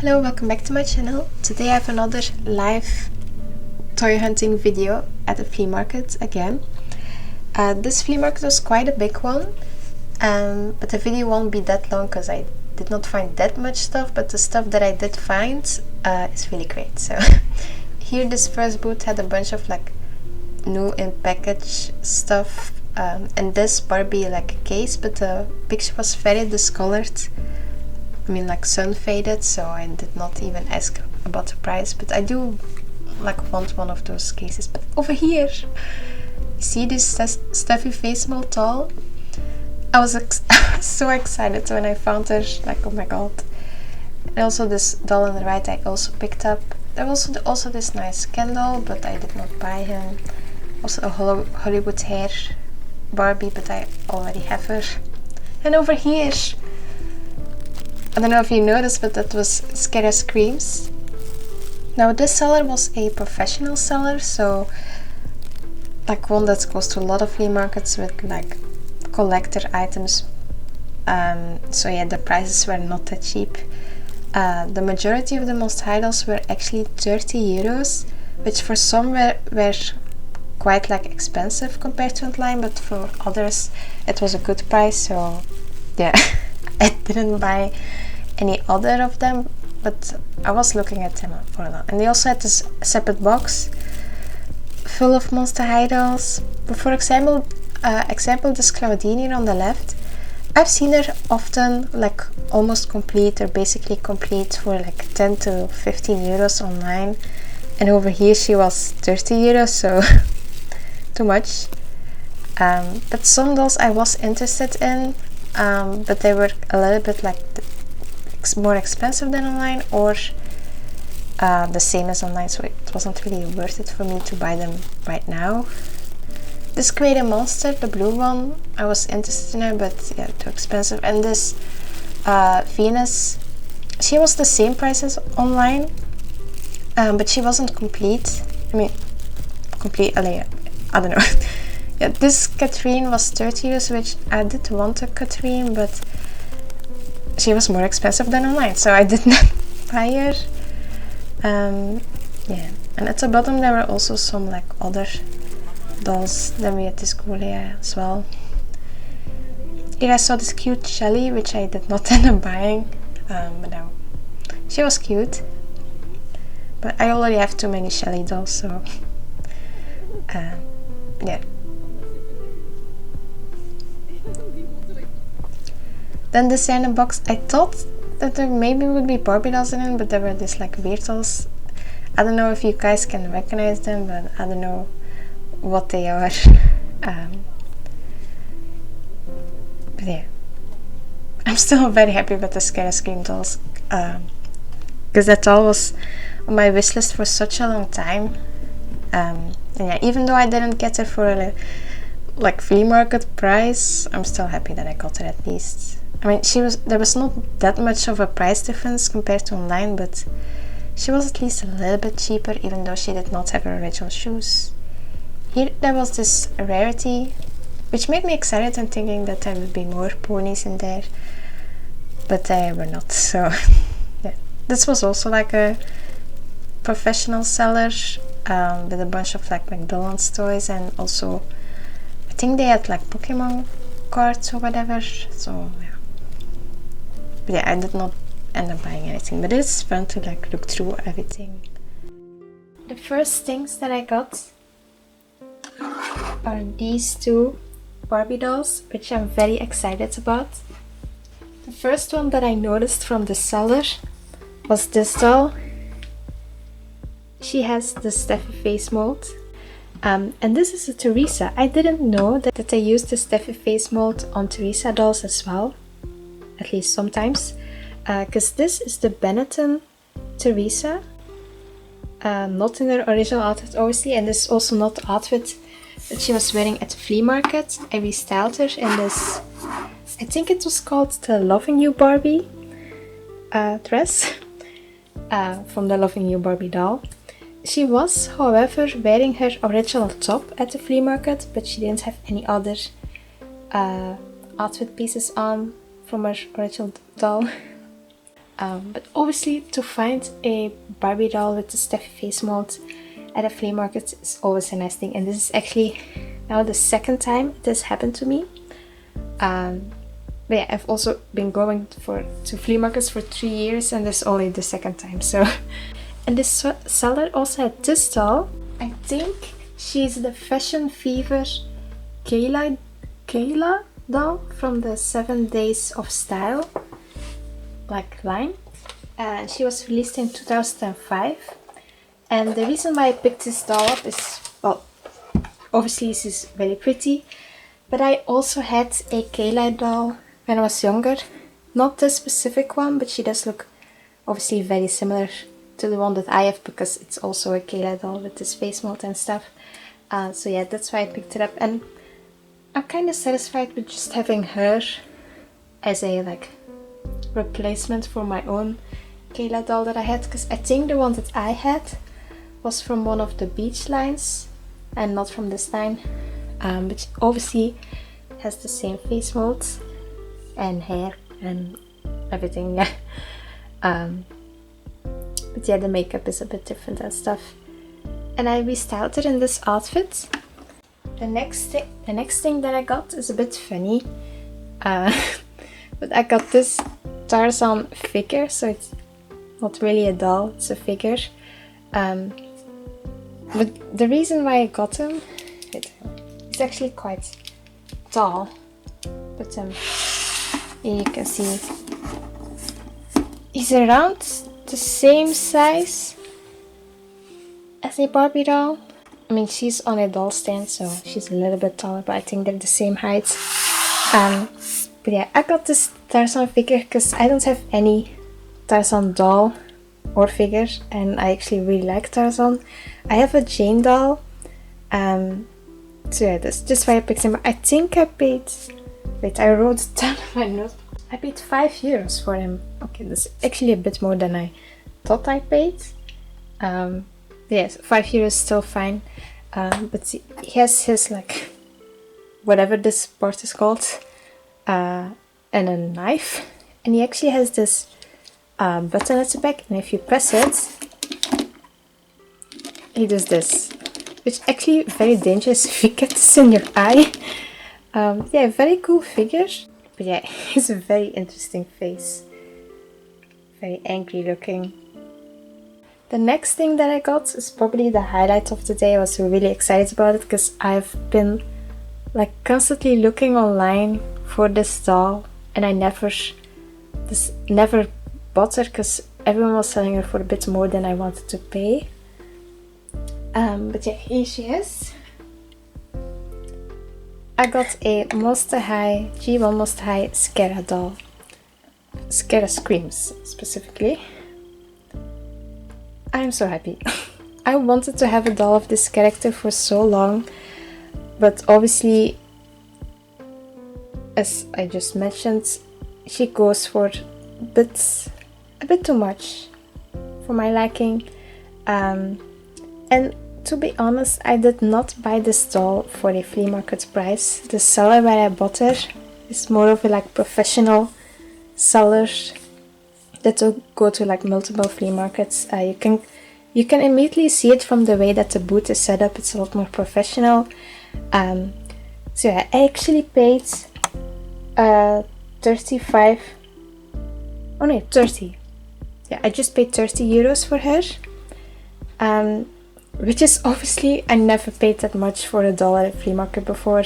Hello, welcome back to my channel. Today I have another live toy hunting video at the flea market again. This flea market was quite a big one, but the video won't be that long because I did not find that much stuff, but the stuff that I did find is really great. So here this first booth had a bunch of like new in package stuff, and this Barbie like a case, but the picture was very discolored. I mean, like sun faded, so I did not even ask about the price, but I do like want one of those cases. But over here, you see this stuffy face mold doll? I was so excited when I found her, like oh my god. And also this doll on the right I also picked up. There was also this nice candle, but I did not buy him. Also a Hollywood hair Barbie, but I already have her. And over here, I don't know if you noticed, but that was Scary Screams. Now this seller was a professional seller, so like one that goes to a lot of flea markets with like collector items. So yeah, the prices were not that cheap. The majority of the most idols were actually 30 euros, which for some were quite like expensive compared to online, but for others it was a good price. So yeah. I didn't buy any other of them, but I was looking at them for a lot. And they also had this separate box full of monster idols. But for example, this Claudine on the left, I've seen her often like almost complete or basically complete for like 10 to 15 euros online. And over here she was 30 euros, so too much. But some dolls I was interested in. But they were a little bit like more expensive than online, or the same as online, so it wasn't really worth it for me to buy them right now. This Create Monster, the blue one, I was interested in her, but yeah, too expensive. And this Venus, she was the same price as online, but she wasn't complete. I mean, complete, I don't know. Yeah, this Catherine was 30 euros, which I did want a Catherine, but she was more expensive than online, so I did not buy her. Yeah, and at the bottom there were also some like other dolls. Then we had this Goulia as well. Here I saw this cute Shelly, which I did not end up buying, but now she was cute. But I already have too many Shelly dolls, so yeah. Then this random box, I thought that there maybe would be Barbie dolls in it, but there were this like weird dolls. I don't know if you guys can recognize them, but I don't know what they are. But yeah, I'm still very happy with the Scary Scream dolls, because that doll was on my wish list for such a long time. And yeah, even though I didn't get it for a like flea market price, I'm still happy that I got it at least. I mean, there was not that much of a price difference compared to online, but she was at least a little bit cheaper, even though she did not have her original shoes. Here there was this rarity, which made me excited and thinking that there would be more ponies in there, but they were not. So yeah, this was also like a professional seller with a bunch of like McDonald's toys, and also I think they had like Pokemon cards or whatever. So yeah. But yeah, I did not end up buying anything, but it's fun to like look through everything. The first things that I got are these two Barbie dolls, which I'm very excited about. The first one that I noticed from the seller was this doll. She has the Steffi face mold. And this is a Teresa. I didn't know that they used the Steffi face mold on Teresa dolls as well. At least sometimes. Because this is the Benetton Teresa. Not in her original outfit, obviously. And this is also not the outfit that she was wearing at the flea market. I restyled her in this, I think it was called the Loving You Barbie dress. From the Loving You Barbie doll. She was, however, wearing her original top at the flea market, but she didn't have any other outfit pieces on from her original doll. But obviously to find a Barbie doll with the Steffi face mold at a flea market is always a nice thing, and this is actually now the second time this happened to me. But yeah, I've also been going to flea markets for 3 years, and this is only the second time. So, and this seller also had this doll. I think she's the Fashion Fever Kayla doll from the 7 Days of Style line. And she was released in 2005. And the reason why I picked this doll up is, well, obviously she's very pretty, but I also had a Kayla doll when I was younger. Not this specific one, but she does look obviously very similar to the one that I have, because it's also a Kayla doll with this face mold and stuff. So yeah, that's why I picked it up, and I'm kind of satisfied with just having her as a replacement for my own Kayla doll that I had, because I think the one that I had was from one of the beach lines and not from this line, which obviously has the same face mold and hair and everything. But yeah, the makeup is a bit different and stuff. And I restyled her in this outfit. The next thing that I got is a bit funny, but I got this Tarzan figure, so it's not really a doll, it's a figure. But the reason why I got him, it's actually quite tall, but here you can see he's around the same size as a Barbie doll. I mean, she's on a doll stand, so she's a little bit taller, but I think they're the same height. But yeah, I got this Tarzan figure because I don't have any Tarzan doll or figure, and I actually really like Tarzan. I have a Jane doll, so yeah, that's just why I picked him. I think I paid, wait, I wrote it down in my notes. I paid €5 for him. Okay, that's actually a bit more than I thought I paid. Yes, €5 is still fine. But he has his, whatever this part is called, and a knife. And he actually has this button at the back, and if you press it, he does this, which is actually very dangerous if you get this in your eye. Yeah, very cool figure, but yeah, he's a very interesting face, very angry looking. The next thing that I got is probably the highlight of the day. I was really excited about it because I've been constantly looking online for this doll, and I never bought her because everyone was selling her for a bit more than I wanted to pay. But yeah, here she is. I got a Monster High G1 Monster High Scara doll. Scara Screams specifically. I'm so happy. I wanted to have a doll of this character for so long, but obviously, as I just mentioned, she goes for a bit too much for my liking. And to be honest, I did not buy this doll for a flea market price. The seller where I bought her is more of a professional seller that will go to multiple flea markets. You can immediately see it from the way that the booth is set up. It's a lot more professional. So yeah, I actually paid 30. Yeah, I just paid €30 for her. Which is obviously, I never paid that much for a doll at a flea market before.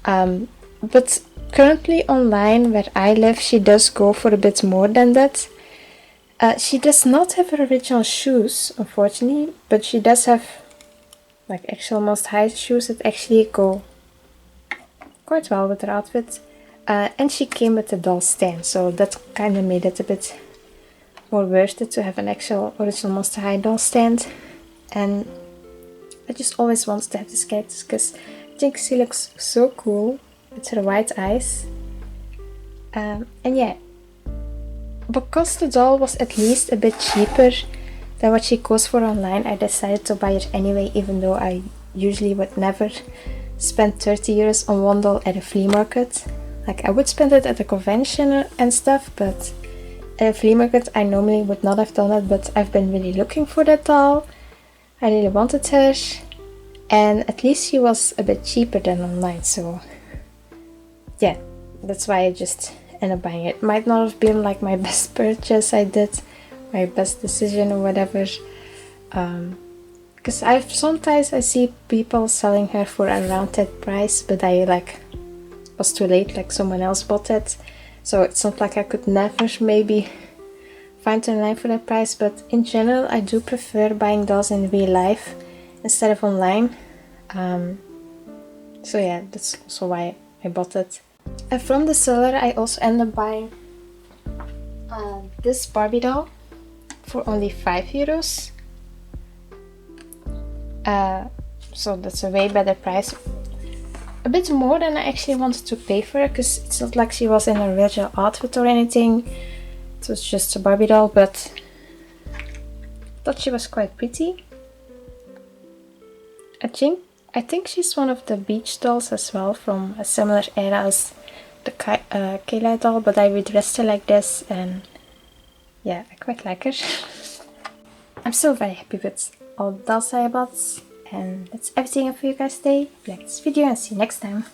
But currently online where I live, she does go for a bit more than that. She does not have her original shoes, unfortunately, but she does have actual Most High shoes that actually go quite well with her outfit. And she came with a doll stand, so that kind of made it a bit more worth it to have an actual original Monster High doll stand. And I just always wanted to have this character because I think she looks so cool with her white eyes. And yeah, because the doll was at least a bit cheaper than what she goes for online, I decided to buy it anyway, even though I usually would never spend €30 on one doll at a flea market. I would spend it at a convention and stuff, but at a flea market I normally would not have done it, but I've been really looking for that doll. I really wanted her, and at least she was a bit cheaper than online, so yeah, that's why I just ended up buying it. It might not have been like my best purchase I did, my best decision or whatever, because sometimes I see people selling her for around that price, but I like was too late, like someone else bought it, so it's not like I could never maybe find online for that price. But in general I do prefer buying dolls in real life instead of online, so yeah, that's also why I bought it. And from the seller I also ended up buying this Barbie doll for only €5. So that's a way better price. A bit more than I actually wanted to pay for her, because it's not like she was in a original outfit or anything. It was just a Barbie doll, but I thought she was quite pretty. I think she's one of the beach dolls as well, from a similar era as the Kayla doll, but I redressed her like this, and yeah, I quite like her. I'm still very happy with all the dolls I bought, and that's everything for you guys today. If you like this video, and see you next time.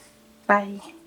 Bye!